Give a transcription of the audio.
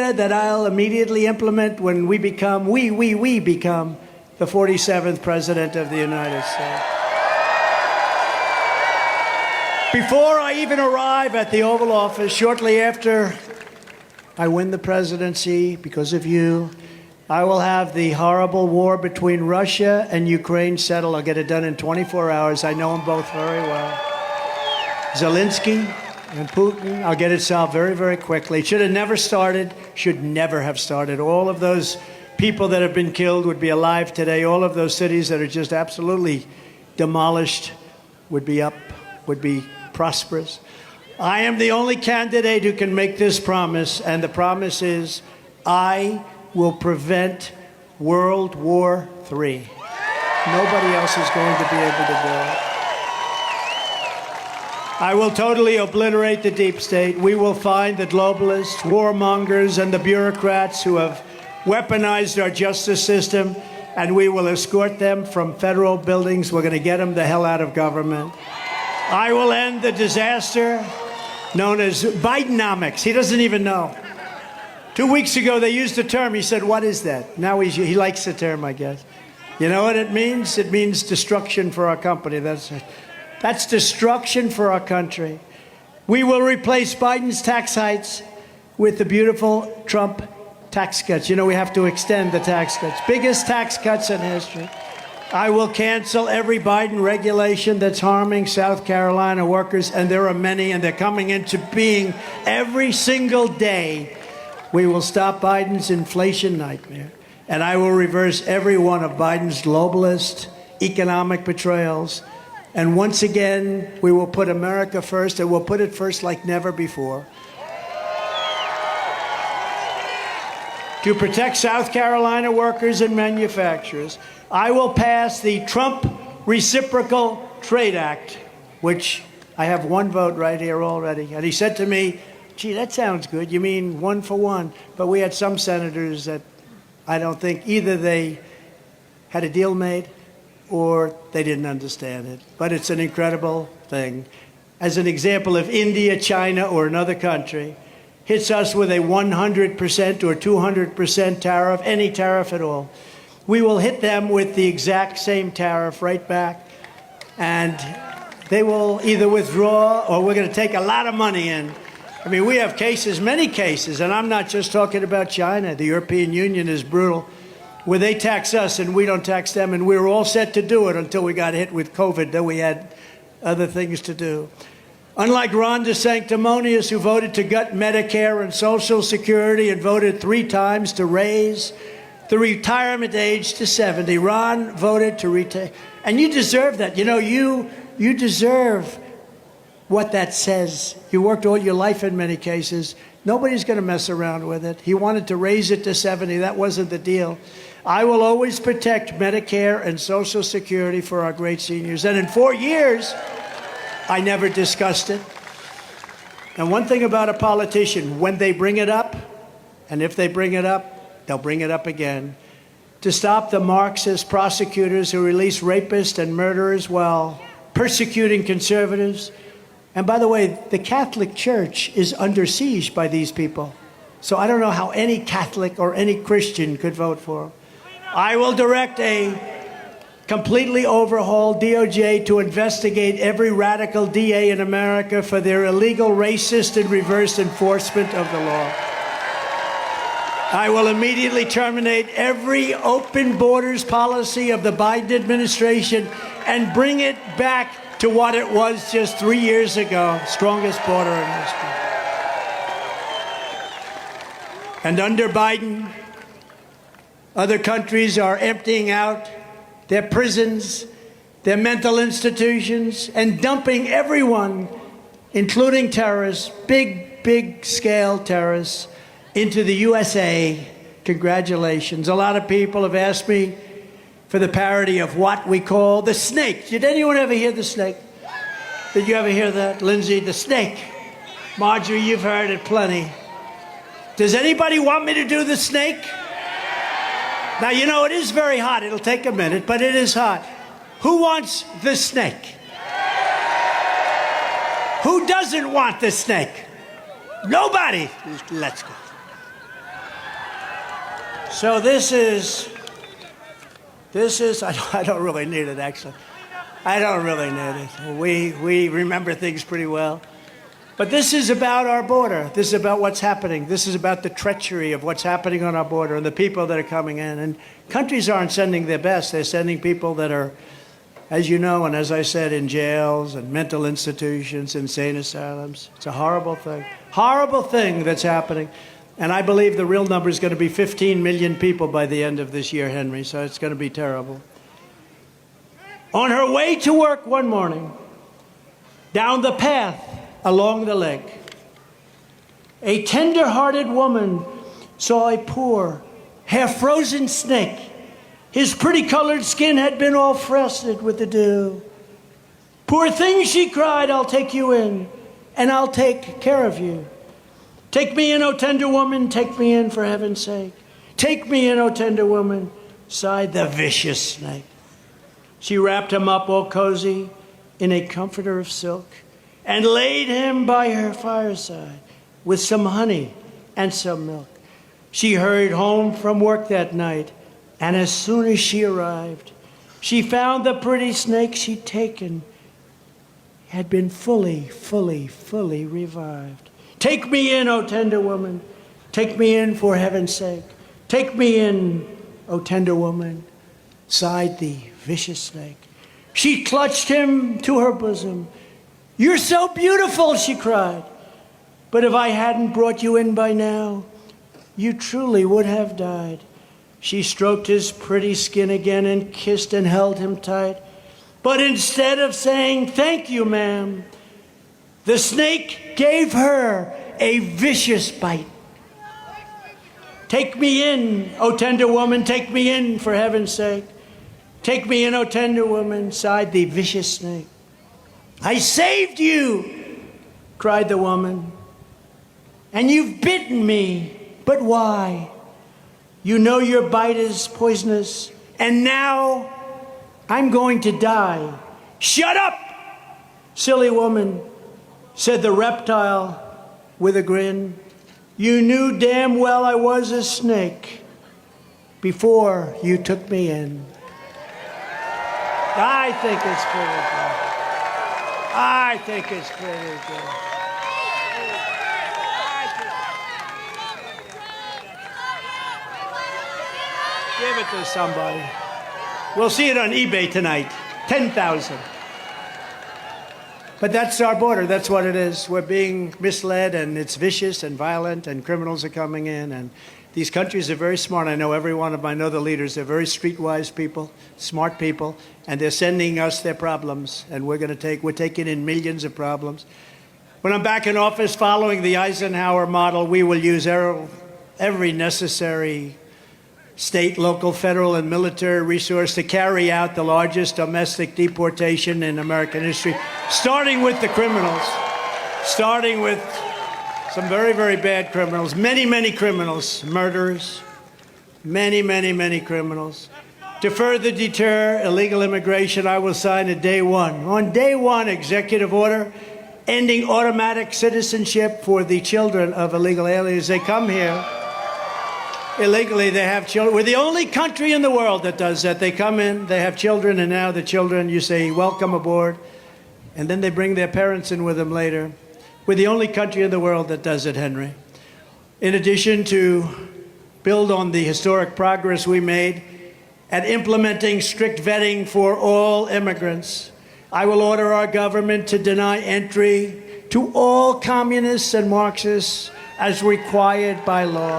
idea that I'll immediately implement when we become the 47th President of the United States. Before I even arrive at the Oval Office, shortly after I win the presidency, because of you, I will have the horrible war between Russia and Ukraine settled. I'll get it done in 24 hours. I know them both very well. Zelensky and Putin, I'll get it solved very, very quickly. It should have never started, should never have started. All of those people that have been killed would be alive today. All of those cities that are just absolutely demolished would be up, would be prosperous. I am the only candidate who can make this promise, and the promise is I will prevent World War III. Nobody else is going to be able to do it. I will totally obliterate the deep state. We will find the globalists, warmongers, and the bureaucrats who have weaponized our justice system, and we will escort them from federal buildings. We're going to get them the hell out of government. I will end the disaster known as Bidenomics. He doesn't even know. 2 weeks ago, they used the term. He said, what is that? Now he likes the term, I guess. You know what it means? It means destruction for our company. That's destruction for our country. We will replace Biden's tax hikes with the beautiful Trump tax cuts. You know, we have to extend the tax cuts. Biggest tax cuts in history. I will cancel every Biden regulation that's harming South Carolina workers, and there are many, and they're coming into being every single day. We will stop Biden's inflation nightmare, and I will reverse every one of Biden's globalist economic betrayals. And once again, we will put America first, and we'll put it first like never before. To protect South Carolina workers and manufacturers, I will pass the Trump Reciprocal Trade Act, which I have one vote right here already. And he said to me, gee, that sounds good. You mean one for one? But we had some senators that I don't think either they had a deal made or they didn't understand it. But it's an incredible thing. As an example, if India, China, or another country hits us with a 100% or 200% tariff, any tariff at all, we will hit them with the exact same tariff right back, and they will either withdraw or we're going to take a lot of money in. I mean, we have cases, many cases, and I'm not just talking about China. The European Union is brutal, where they tax us and we don't tax them, and we were all set to do it until we got hit with COVID. Then we had other things to do. Unlike Ron DeSanctimonious, who voted to gut Medicare and Social Security and voted 3 times to raise the retirement age to 70, Ron voted to retire. And you deserve that. You know, you deserve what that says. You worked all your life in many cases. Nobody's going to mess around with it. He wanted to raise it to 70. That wasn't the deal. I will always protect Medicare and Social Security for our great seniors. And in 4 years, I never discussed it. And one thing about a politician, when they bring it up, and if they bring it up, they'll bring it up again, to stop the Marxist prosecutors who release rapists and murderers while persecuting conservatives. And by the way, the Catholic Church is under siege by these people. So I don't know how any Catholic or any Christian could vote for them. I will direct a completely overhauled DOJ to investigate every radical DA in America for their illegal, racist, and reverse enforcement of the law. I will immediately terminate every open borders policy of the Biden administration and bring it back to what it was just 3 years ago, strongest border in history. And under Biden, other countries are emptying out their prisons, their mental institutions, and dumping everyone, including terrorists, big scale terrorists, into the USA. Congratulations. A lot of people have asked me for the parody of what we call the snake. Did anyone ever hear the snake? Did you ever hear that? Lindsay, the snake. Marjorie, you've heard it plenty. Does anybody want me to do the snake? Now, you know, it is very hot. It'll take a minute, but it is hot. Who wants the snake? Who doesn't want the snake? Nobody. Let's go. So this is, I don't really need it, actually. I don't really need it. We remember things pretty well. But this is about our border. This is about what's happening. This is about the treachery of what's happening on our border and the people that are coming in. And countries aren't sending their best. They're sending people that are, as you know, and as I said, in jails and mental institutions, insane asylums. It's a horrible thing that's happening. And I believe the real number is going to be 15 million people by the end of this year, Henry, so it's going to be terrible. On her way to work one morning, down the path along the lake, a tender-hearted woman saw a poor, half-frozen snake. His pretty-colored skin had been all frosted with the dew. "Poor thing," she cried, "I'll take you in, and I'll take care of you. Take me in, O tender woman, take me in for heaven's sake. Take me in, O tender woman," sighed the vicious snake. She wrapped him up all cozy in a comforter of silk and laid him by her fireside with some honey and some milk. She hurried home from work that night, and as soon as she arrived, she found the pretty snake she'd taken had been fully revived. "Take me in, O tender woman. Take me in for heaven's sake. Take me in, O tender woman," sighed the vicious snake. She clutched him to her bosom. "You're so beautiful," she cried. "But if I hadn't brought you in by now, you truly would have died." She stroked his pretty skin again and kissed and held him tight. But instead of saying, "Thank you, ma'am," the snake gave her a vicious bite. "Take me in, O tender woman, take me in for heaven's sake. Take me in, O tender woman," sighed the vicious snake. "I saved you," cried the woman, "and you've bitten me, but why? You know your bite is poisonous, and now I'm going to die." "Shut up, silly woman," said the reptile with a grin. "You knew damn well I was a snake before you took me in." I think it's pretty good. I think it's pretty good. Give it to somebody. We'll see it on eBay tonight. 10,000. But that's our border. That's what it is. We're being misled, and it's vicious and violent, and criminals are coming in. And these countries are very smart. I know every one of them. I know the leaders. They're very streetwise people, smart people, and they're sending us their problems. And we're taking in millions of problems. When I'm back in office following the Eisenhower model, we will use every necessary state, local, federal, and military resource to carry out the largest domestic deportation in American history, starting with the criminals, starting with some very, very bad criminals, many criminals, murderers, many criminals. To further deter illegal immigration, I will sign on day one, executive order ending automatic citizenship for the children of illegal aliens. They come here illegally, they have children. We're the only country in the world that does that. They come in, they have children, and now the children, you say, "Welcome aboard," and then they bring their parents in with them later. We're the only country in the world that does it, Henry. In addition to build on the historic progress we made at implementing strict vetting for all immigrants, I will order our government to deny entry to all communists and Marxists as required by law.